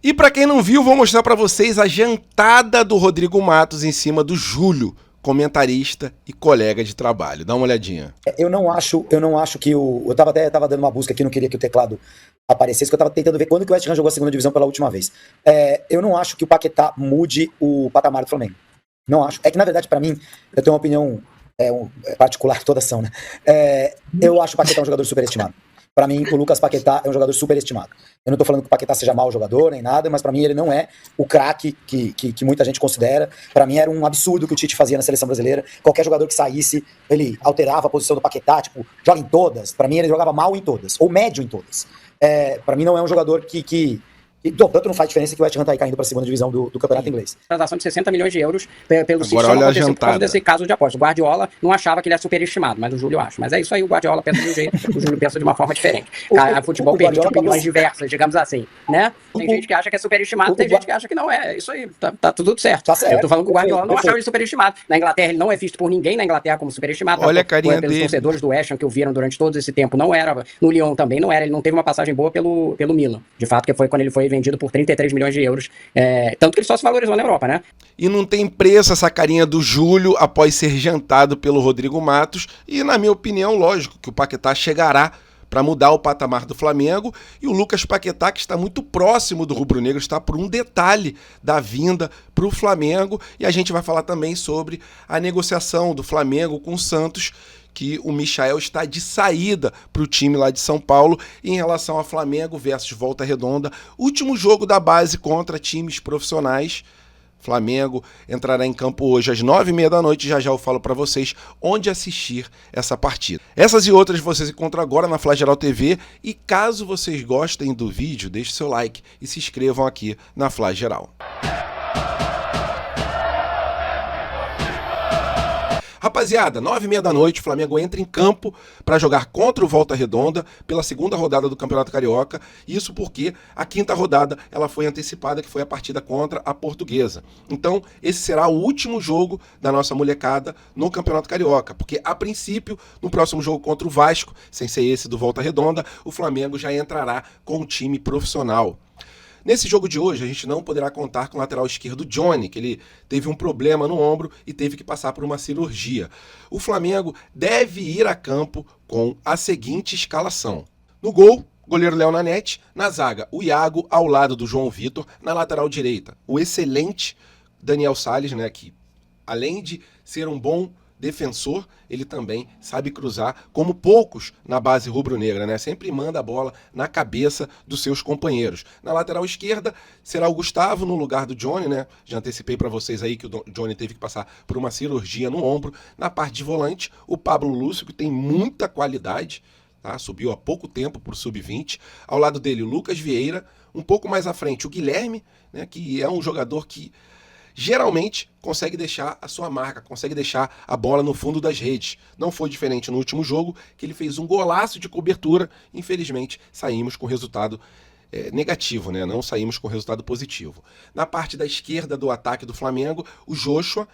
E pra quem não viu, vou mostrar pra vocês a jantada do Rodrigo Matos em cima do Júlio, comentarista e colega de trabalho. Dá uma olhadinha. Eu não acho que o... Eu tava dando uma busca aqui, não queria que o teclado aparecesse, que eu tava tentando ver quando que o West Ham jogou a segunda divisão pela última vez. Eu não acho que o Paquetá mude o patamar do Flamengo. Não acho. É que, na verdade, pra mim, eu tenho uma opinião particular, toda ação, né? Eu acho o Paquetá um jogador superestimado. Pra mim, o Lucas Paquetá é um jogador superestimado. Eu não tô falando que o Paquetá seja mau jogador, nem nada, mas pra mim ele não é o craque que muita gente considera. Pra mim era um absurdo que o Tite fazia na seleção brasileira. Qualquer jogador que saísse, ele alterava a posição do Paquetá, tipo, joga em todas. Pra mim ele jogava mal em todas, ou médio em todas. Pra mim não é um jogador que tanto não faz diferença que o West Ham tá aí caindo para a segunda divisão do campeonato inglês. Transação de 60 milhões de euros pelo City Agora só não olha a aconteceu por causa jantada. desse caso de aposta. O Guardiola não achava que ele é superestimado, mas o Júlio acha. Mas é isso aí, o Guardiola pensa de um jeito, o Júlio pensa de uma forma diferente. O futebol permite opiniões diversas, digamos assim, né? Tem gente que acha que é superestimado, tem gente que acha que não é. Isso aí, tá tudo certo. Tá certo. Eu tô falando que o Guardiola não achava ele superestimado. Na Inglaterra ele não é visto por ninguém na Inglaterra como superestimado. Olha a carinha pelos dele. torcedores do West Ham que o viram durante todo esse tempo, não era. No Lyon também não era. Ele não teve uma passagem boa pelo Milan. De fato, que foi quando ele foi vendido por 33 milhões de euros. Tanto que ele só se valorizou na Europa, né? E não tem preço essa carinha do Júlio após ser jantado pelo Rodrigo Matos. E, na minha opinião, lógico que o Paquetá chegará para mudar o patamar do Flamengo. E o Lucas Paquetá, que está muito próximo do rubro-negro, está por um detalhe da vinda para o Flamengo. E a gente vai falar também sobre a negociação do Flamengo com o Santos, que o Michael está de saída para o time lá de São Paulo em relação a Flamengo versus Volta Redonda. Último jogo da base contra times profissionais. Flamengo entrará em campo hoje às 9h30 da noite. Já eu falo para vocês onde assistir essa partida. Essas e outras vocês encontram agora na Flageral TV. E caso vocês gostem do vídeo, deixe seu like e se inscrevam aqui na Flageral. Rapaziada, 9h30 da noite, o Flamengo entra em campo para jogar contra o Volta Redonda pela segunda rodada do Campeonato Carioca. Isso porque a quinta rodada ela foi antecipada, que foi a partida contra a Portuguesa. Então, esse será o último jogo da nossa molecada no Campeonato Carioca, porque a princípio, no próximo jogo contra o Vasco, sem ser esse do Volta Redonda, o Flamengo já entrará com o time profissional. Nesse jogo de hoje, a gente não poderá contar com o lateral esquerdo Johnny, que ele teve um problema no ombro e teve que passar por uma cirurgia. O Flamengo deve ir a campo com a seguinte escalação. No gol, goleiro Léo Nanete. Na zaga, o Iago ao lado do João Vitor. Na lateral direita, o excelente Daniel Salles, né, que além de ser um bom defensor, ele também sabe cruzar como poucos na base rubro-negra, né? Sempre manda a bola na cabeça dos seus companheiros. Na lateral esquerda será o Gustavo no lugar do Johnny, né? Já antecipei para vocês aí que o Johnny teve que passar por uma cirurgia no ombro. Na parte de volante, o Pablo Lúcio, que tem muita qualidade, tá? Subiu há pouco tempo para o sub-20. Ao lado dele, o Lucas Vieira. Um pouco mais à frente, o Guilherme, né? Que é um jogador que geralmente consegue deixar a sua marca, consegue deixar a bola no fundo das redes. Não foi diferente no último jogo, que ele fez um golaço de cobertura. Infelizmente, saímos com resultado negativo, né? Não saímos com resultado positivo. Na parte da esquerda do ataque do Flamengo, o Joshua,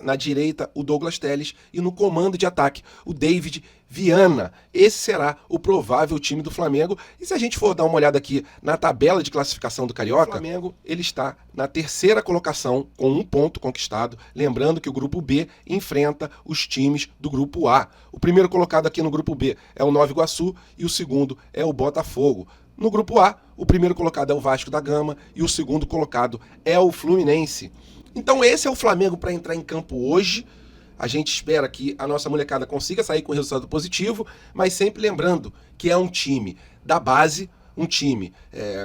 na direita, o Douglas Telles e no comando de ataque, o David Viana. Esse será o provável time do Flamengo. E se a gente for dar uma olhada aqui na tabela de classificação do Carioca, o Flamengo ele está na terceira colocação com 1 ponto conquistado. Lembrando que o grupo B enfrenta os times do grupo A. O primeiro colocado aqui no grupo B é o Nova Iguaçu e o segundo é o Botafogo. No grupo A, o primeiro colocado é o Vasco da Gama e o segundo colocado é o Fluminense. Então esse é o Flamengo para entrar em campo hoje. A gente espera que a nossa molecada consiga sair com resultado positivo, mas sempre lembrando que é um time da base, um time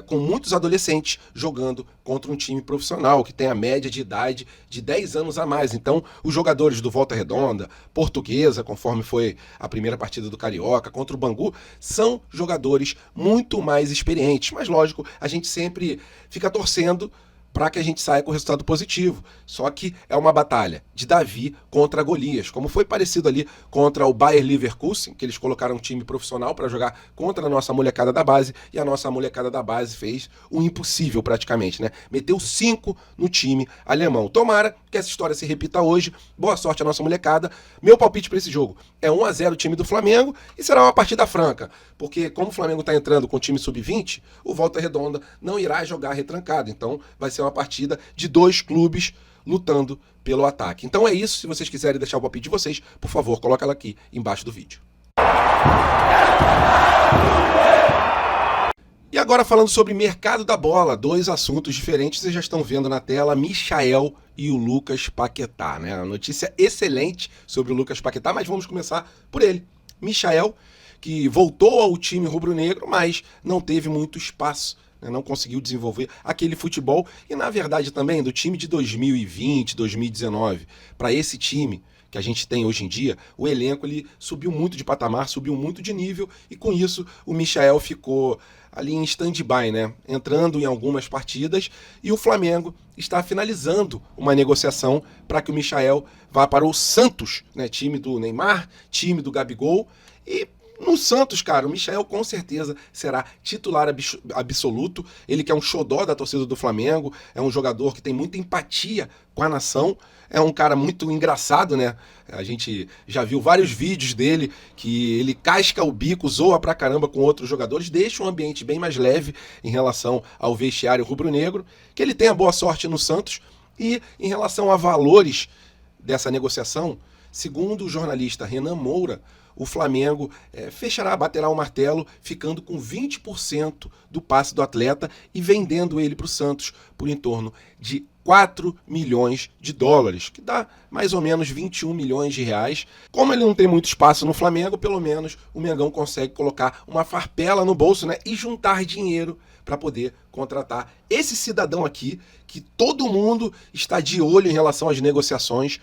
com muitos adolescentes jogando contra um time profissional, que tem a média de idade de 10 anos a mais. Então, os jogadores do Volta Redonda, Portuguesa, conforme foi a primeira partida do Carioca, contra o Bangu, são jogadores muito mais experientes. Mas, lógico, a gente sempre fica torcendo para que a gente saia com resultado positivo. Só que é uma batalha de Davi contra Golias, como foi parecido ali contra o Bayer Leverkusen, que eles colocaram um time profissional para jogar contra a nossa molecada da base, e a nossa molecada da base fez o impossível praticamente, né? Meteu 5 no time alemão. Tomara que essa história se repita hoje. Boa sorte à nossa molecada. Meu palpite para esse jogo é 1-0 o time do Flamengo e será uma partida franca, porque como o Flamengo está entrando com o time sub-20, o Volta Redonda não irá jogar retrancado, então vai ser uma partida de 2 clubes lutando pelo ataque. Então é isso, se vocês quiserem deixar o palpite de vocês, por favor, coloca ela aqui embaixo do vídeo. E agora falando sobre mercado da bola, 2 assuntos diferentes, vocês já estão vendo na tela, Michael e o Lucas Paquetá, né? Uma notícia excelente sobre o Lucas Paquetá, mas vamos começar por ele. Michael, que voltou ao time rubro-negro, mas não teve muito espaço, né? Não conseguiu desenvolver aquele futebol. E na verdade também, do time de 2020, 2019, para esse time que a gente tem hoje em dia, o elenco ele subiu muito de patamar, subiu muito de nível, e com isso o Michael ficou ali em stand-by, né? Entrando em algumas partidas, e o Flamengo está finalizando uma negociação para que o Michael vá para o Santos, né? Time do Neymar, time do Gabigol, e no Santos, cara, o Michael com certeza será titular absoluto. Ele que é um xodó da torcida do Flamengo, é um jogador que tem muita empatia com a nação, é um cara muito engraçado, né? A gente já viu vários vídeos dele que ele casca o bico, zoa pra caramba com outros jogadores, deixa um ambiente bem mais leve em relação ao vestiário rubro-negro. Que ele tenha boa sorte no Santos. E em relação a valores dessa negociação, segundo o jornalista Renan Moura, o Flamengo baterá o martelo, ficando com 20% do passe do atleta e vendendo ele para o Santos por em torno de 4 milhões de dólares, que dá mais ou menos 21 milhões de reais. Como ele não tem muito espaço no Flamengo, pelo menos o Mengão consegue colocar uma farpela no bolso, né, e juntar dinheiro para poder contratar esse cidadão aqui, que todo mundo está de olho em relação às negociações,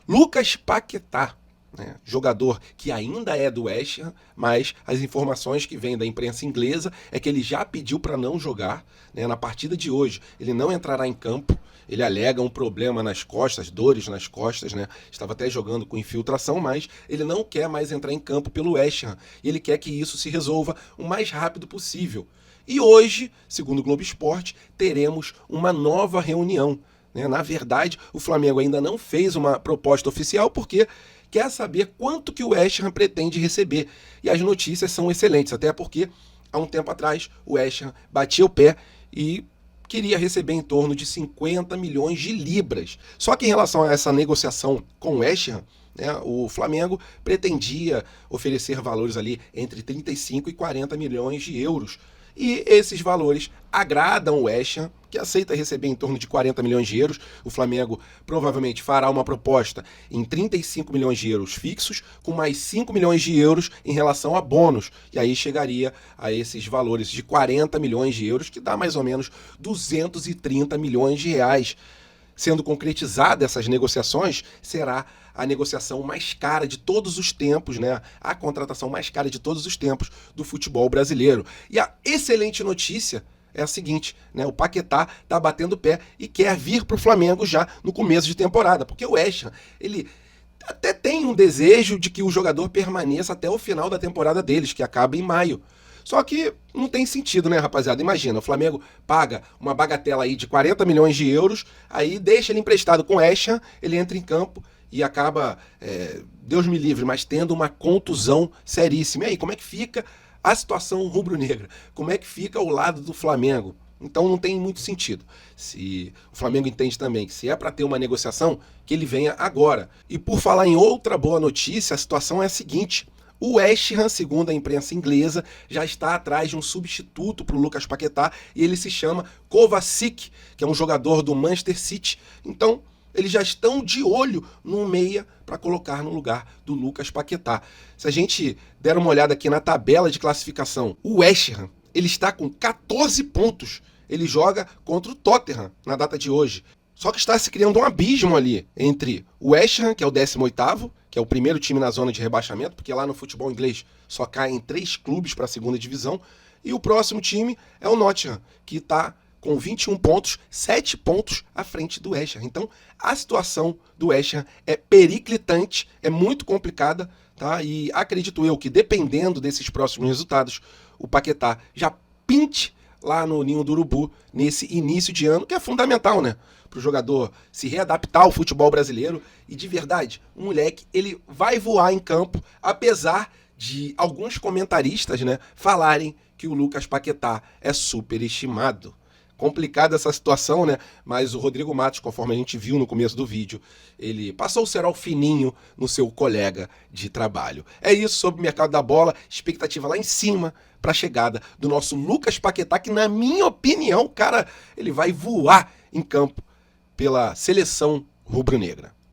Lucas Paquetá. Né, jogador que ainda é do West Ham, mas as informações que vêm da imprensa inglesa é que ele já pediu para não jogar, né, na partida de hoje. Ele não entrará em campo, ele alega um problema nas costas, dores nas costas, né? Estava até jogando com infiltração, mas ele não quer mais entrar em campo pelo West Ham, e ele quer que isso se resolva o mais rápido possível. E hoje, segundo o Globo Esporte, teremos uma nova reunião. Né? Na verdade, o Flamengo ainda não fez uma proposta oficial porque quer saber quanto que o West Ham pretende receber. E as notícias são excelentes, até porque há um tempo atrás o West Ham batia o pé e queria receber em torno de 50 milhões de libras. Só que em relação a essa negociação com o West Ham, né, o Flamengo pretendia oferecer valores ali entre 35 e 40 milhões de euros. E esses valores agradam o West Ham, que aceita receber em torno de 40 milhões de euros. O Flamengo provavelmente fará uma proposta em 35 milhões de euros fixos, com mais 5 milhões de euros em relação a bônus. E aí chegaria a esses valores de 40 milhões de euros, que dá mais ou menos 230 milhões de reais. Sendo concretizadas essas negociações, será a negociação mais cara de todos os tempos, né? A contratação mais cara de todos os tempos do futebol brasileiro. E a excelente notícia é a seguinte, né? O Paquetá tá batendo o pé e quer vir para o Flamengo já no começo de temporada, porque o West Ham, ele até tem um desejo de que o jogador permaneça até o final da temporada deles, que acaba em maio. Só que não tem sentido, né, rapaziada? Imagina, o Flamengo paga uma bagatela aí de 40 milhões de euros, aí deixa ele emprestado com o West Ham, ele entra em campo e acaba, Deus me livre, mas tendo uma contusão seríssima. E aí, como é que fica a situação rubro-negra? Como é que fica o lado do Flamengo? Então não tem muito sentido. Se o Flamengo entende também que se é para ter uma negociação, que ele venha agora. E por falar em outra boa notícia, a situação é a seguinte: o West Ham, segundo a imprensa inglesa, já está atrás de um substituto para o Lucas Paquetá, e ele se chama Kovacic, que é um jogador do Manchester City. Então, eles já estão de olho no meia para colocar no lugar do Lucas Paquetá. Se a gente der uma olhada aqui na tabela de classificação, o West Ham, ele está com 14 pontos. Ele joga contra o Tottenham na data de hoje. Só que está se criando um abismo ali entre o West Ham, que é o 18º, que é o primeiro time na zona de rebaixamento, porque lá no futebol inglês só caem 3 clubes para a segunda divisão, e o próximo time é o Nottingham, que está com 21 pontos, 7 pontos à frente do West Ham. Então, a situação do West Ham é periclitante, é muito complicada, tá? E acredito eu que, dependendo desses próximos resultados, o Paquetá já pinte lá no Ninho do Urubu nesse início de ano, que é fundamental, né? Para o jogador se readaptar ao futebol brasileiro. E, de verdade, o moleque, ele vai voar em campo, apesar de alguns comentaristas, né, falarem que o Lucas Paquetá é superestimado. Complicada essa situação, né? Mas o Rodrigo Matos, conforme a gente viu no começo do vídeo, ele passou o cerol fininho no seu colega de trabalho. É isso sobre o mercado da bola, expectativa lá em cima para a chegada do nosso Lucas Paquetá, que, na minha opinião, cara, ele vai voar em campo pela seleção rubro-negra.